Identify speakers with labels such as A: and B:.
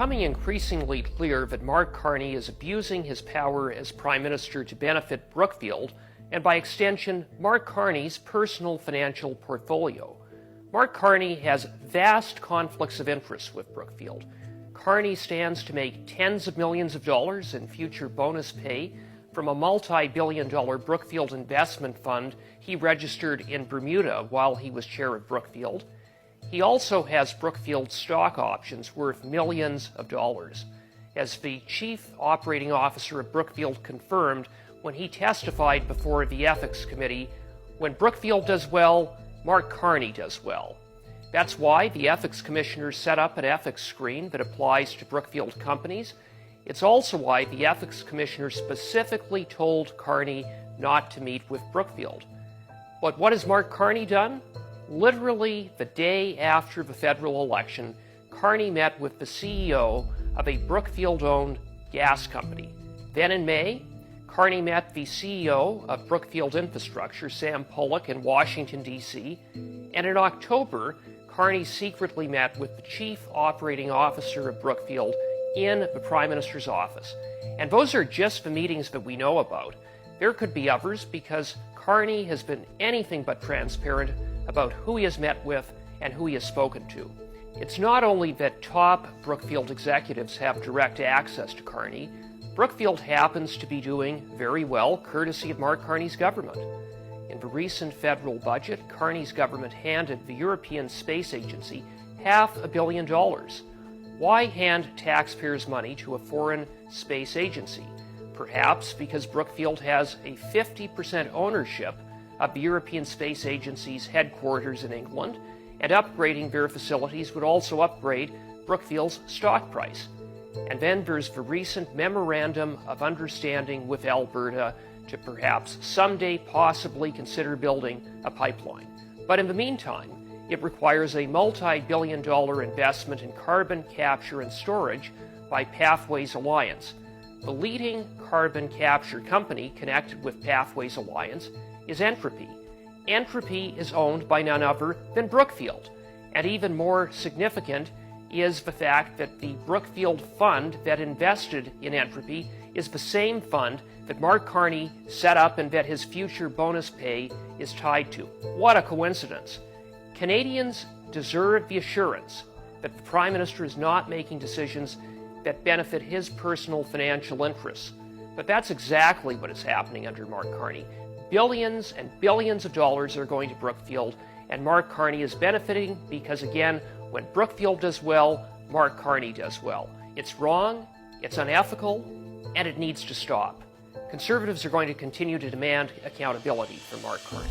A: Becoming increasingly clear that Mark Carney is abusing his power as Prime Minister to benefit Brookfield, and by extension, Mark Carney's personal financial portfolio. Mark Carney has vast conflicts of interest with Brookfield. Carney stands to make tens of millions of dollars in future bonus pay from a multi-billion-dollar Brookfield investment fund he registered in Bermuda while he was chair of Brookfield. He also has Brookfield stock options worth millions of dollars. As the chief operating officer of Brookfield confirmed when he testified before the ethics committee, when Brookfield does well, Mark Carney does well. That's why the ethics commissioner set up an ethics screen that applies to Brookfield companies. It's also why the ethics commissioner specifically told Carney not to meet with Brookfield. But what has Mark Carney done? Literally the day after the federal election, Carney met with the CEO of a Brookfield-owned gas company. Then in May, Carney met the CEO of Brookfield Infrastructure, Sam Pollock, in Washington, D.C., and in October, Carney secretly met with the chief operating officer of Brookfield in the Prime Minister's office. And those are just the meetings that we know about. There could be others because Carney has been anything but transparent about who he has met with and who he has spoken to. It's not only that top Brookfield executives have direct access to Carney. Brookfield happens to be doing very well, courtesy of Mark Carney's government. In the recent federal budget, Carney's government handed the European Space Agency $500 million. Why hand taxpayers' money to a foreign space agency? Perhaps because Brookfield has a 50% ownership of the European Space Agency's headquarters in England, and upgrading their facilities would also upgrade Brookfield's stock price. And then there's the recent Memorandum of Understanding with Alberta to perhaps someday possibly consider building a pipeline. But in the meantime, it requires a multi-billion-dollar investment in carbon capture and storage by Pathways Alliance. The leading carbon capture company connected with Pathways Alliance is Entropy. Entropy is owned by none other than Brookfield. And even more significant is the fact that the Brookfield fund that invested in Entropy is the same fund that Mark Carney set up and that his future bonus pay is tied to. What a coincidence. Canadians deserve the assurance that the Prime Minister is not making decisions that benefit his personal financial interests. But that's exactly what is happening under Mark Carney. Billions and billions of dollars are going to Brookfield, and Mark Carney is benefiting because, again, when Brookfield does well, Mark Carney does well. It's wrong, it's unethical, and it needs to stop. Conservatives are going to continue to demand accountability from Mark Carney.